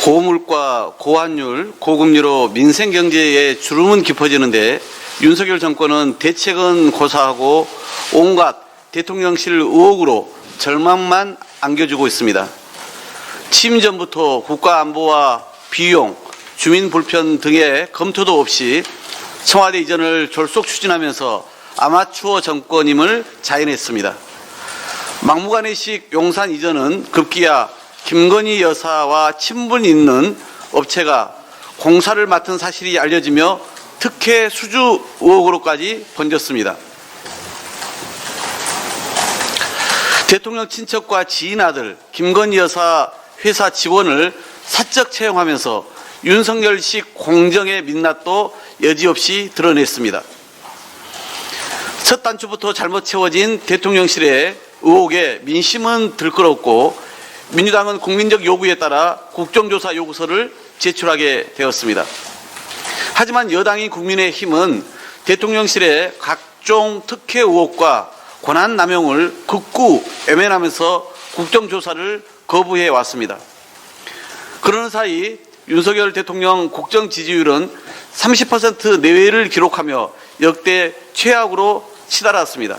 고물가, 고환율, 고금리로 민생 경제의 주름은 깊어지는데 윤석열 정권은 대책은 고사하고 온갖 대통령실 의혹으로 절망만 안겨주고 있습니다. 취임 전부터 국가안보와 비용, 주민 불편 등의 검토도 없이 청와대 이전을 졸속 추진하면서 아마추어 정권임을 자인했습니다. 막무가내식 용산 이전은 급기야 김건희 여사와 친분 있는 업체가 공사를 맡은 사실이 알려지며 특혜 수주 의혹으로까지 번졌습니다. 대통령 친척과 지인 아들 김건희 여사 회사 직원을 사적 채용하면서 윤석열식 공정의 민낯도 여지없이 드러냈습니다. 첫 단추부터 잘못 채워진 대통령실의 의혹에 민심은 들끓었고 민주당은 국민적 요구에 따라 국정조사 요구서를 제출하게 되었습니다. 하지만 여당인 국민의힘은 대통령실의 각종 특혜 의혹과 권한 남용을 극구 외면하면서 국정조사를 거부해 왔습니다. 그러는 사이 윤석열 대통령 국정 지지율은 30% 내외를 기록하며 역대 최악으로 치달았습니다.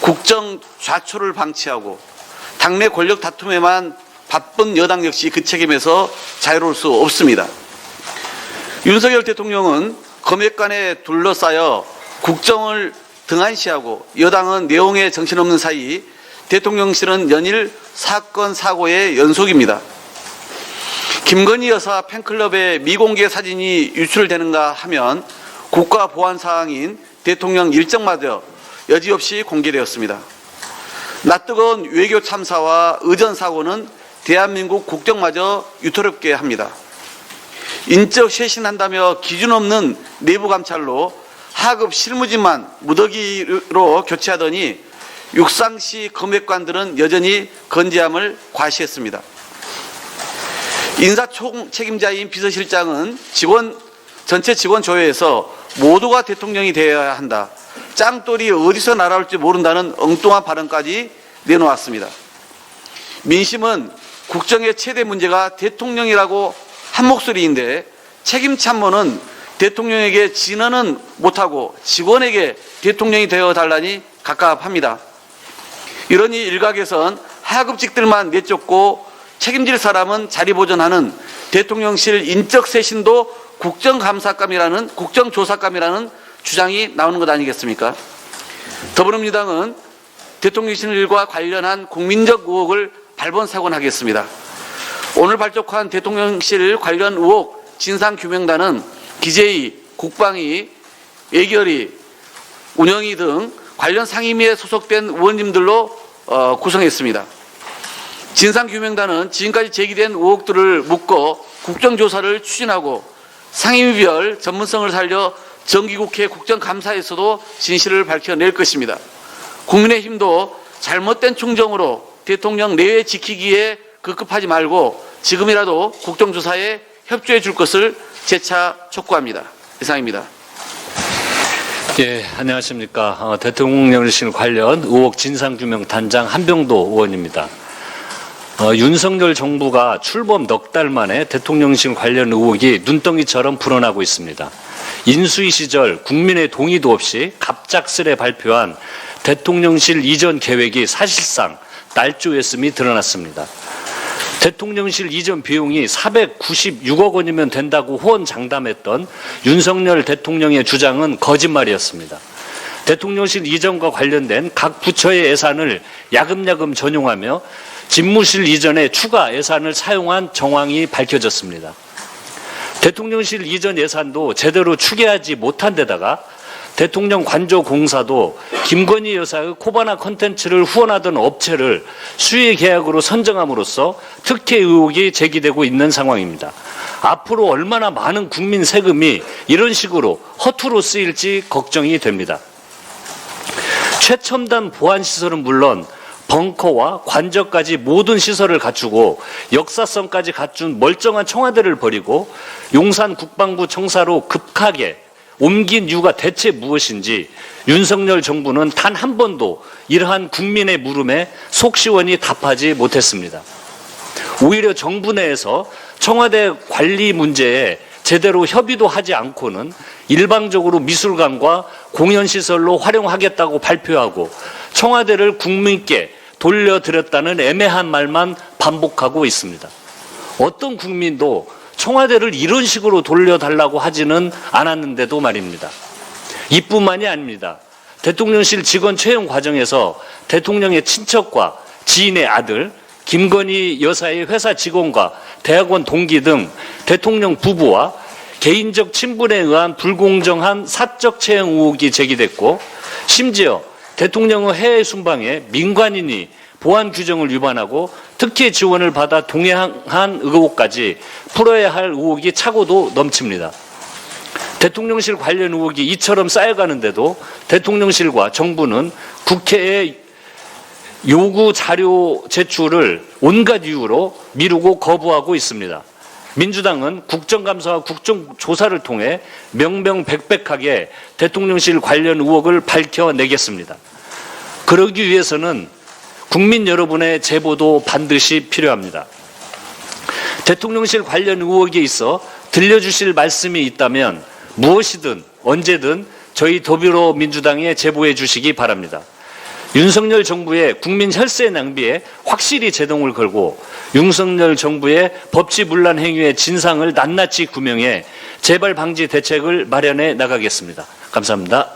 국정 좌초를 방치하고 당내 권력 다툼에만 바쁜 여당 역시 그 책임에서 자유로울 수 없습니다. 윤석열 대통령은 검역관에 둘러싸여 국정을 등한시하고 여당은 내용에 정신없는 사이 대통령실은 연일 사건 사고의 연속입니다. 김건희 여사 팬클럽의 미공개 사진이 유출되는가 하면 국가보안 사항인 대통령 일정마저 여지없이 공개되었습니다. 낯뜨거운 외교 참사와 의전 사고는 대한민국 국정마저 유토롭게 합니다. 인적 쇄신한다며 기준 없는 내부 감찰로 하급 실무진만 무더기로 교체하더니 육상시 검역관들은 여전히 건재함을 과시했습니다. 인사총 책임자인 비서실장은 전체 직원 조회에서 모두가 대통령이 되어야 한다. 짱돌이 어디서 날아올지 모른다는 엉뚱한 발언까지 내놓았습니다. 민심은 국정의 최대 문제가 대통령이라고 한 목소리인데 책임 참모는 대통령에게 진언은 못하고 직원에게 대통령이 되어달라니 갑갑합니다. 이러니 일각에선 하급직들만 내쫓고 책임질 사람은 자리 보존하는 대통령실 인적 쇄신도 국정조사감이라는 주장이 나오는 것 아니겠습니까? 더불어민주당은 대통령실과 관련한 국민적 의혹을 발본사건하겠습니다. 오늘 발족한 대통령실 관련 의혹 진상규명단은 기재위, 국방위, 외결위, 운영위 등 관련 상임위에 소속된 의원님들로 구성했습니다. 진상규명단은 지금까지 제기된 의혹들을 묶어 국정조사를 추진하고 상임위별 전문성을 살려 정기국회 국정감사에서도 진실을 밝혀낼 것입니다. 국민의힘도 잘못된 충정으로 대통령 내외 지키기에 급급하지 말고 지금이라도 국정조사에 협조해 줄 것을 재차 촉구합니다. 이상입니다. 예, 안녕하십니까. 대통령실 관련 의혹 진상규명 단장 한병도 의원입니다. 윤석열 정부가 출범 넉 달 만에 대통령실 관련 의혹이 눈덩이처럼 불어나고 있습니다. 인수위 시절 국민의 동의도 없이 갑작스레 발표한 대통령실 이전 계획이 사실상 날조였음이 드러났습니다. 대통령실 이전 비용이 496억 원이면 된다고 호언장담했던 윤석열 대통령의 주장은 거짓말이었습니다. 대통령실 이전과 관련된 각 부처의 예산을 야금야금 전용하며 집무실 이전에 추가 예산을 사용한 정황이 밝혀졌습니다. 대통령실 이전 예산도 제대로 추계하지 못한 데다가 대통령 관저 공사도 김건희 여사의 코바나 콘텐츠를 후원하던 업체를 수의 계약으로 선정함으로써 특혜 의혹이 제기되고 있는 상황입니다. 앞으로 얼마나 많은 국민 세금이 이런 식으로 허투루 쓰일지 걱정이 됩니다. 최첨단 보안시설은 물론 벙커와 관저까지 모든 시설을 갖추고 역사성까지 갖춘 멀쩡한 청와대를 버리고 용산 국방부 청사로 급하게 옮긴 이유가 대체 무엇인지 윤석열 정부는 단 한 번도 이러한 국민의 물음에 속 시원히 답하지 못했습니다. 오히려 정부 내에서 청와대 관리 문제에 제대로 협의도 하지 않고는 일방적으로 미술관과 공연시설로 활용하겠다고 발표하고 청와대를 국민께 돌려드렸다는 애매한 말만 반복하고 있습니다. 어떤 국민도 청와대를 이런 식으로 돌려달라고 하지는 않았는데도 말입니다. 이뿐만이 아닙니다. 대통령실 직원 채용 과정에서 대통령의 친척과 지인의 아들, 김건희 여사의 회사 직원과 대학원 동기 등 대통령 부부와 개인적 친분에 의한 불공정한 사적 채용 의혹이 제기됐고, 심지어 대통령의 해외 순방에 민간인이 보안 규정을 위반하고 특혜 지원을 받아 동행한 의혹까지 풀어야 할 의혹이 차고도 넘칩니다. 대통령실 관련 의혹이 이처럼 쌓여가는데도 대통령실과 정부는 국회에 요구 자료 제출을 온갖 이유로 미루고 거부하고 있습니다. 민주당은 국정감사와 국정조사를 통해 명명백백하게 대통령실 관련 의혹을 밝혀내겠습니다. 그러기 위해서는 국민 여러분의 제보도 반드시 필요합니다. 대통령실 관련 의혹에 있어 들려주실 말씀이 있다면 무엇이든 언제든 저희 더불어민주당에 제보해 주시기 바랍니다. 윤석열 정부의 국민 혈세 낭비에 확실히 제동을 걸고 윤석열 정부의 법치문란 행위의 진상을 낱낱이 규명해 재발 방지 대책을 마련해 나가겠습니다. 감사합니다.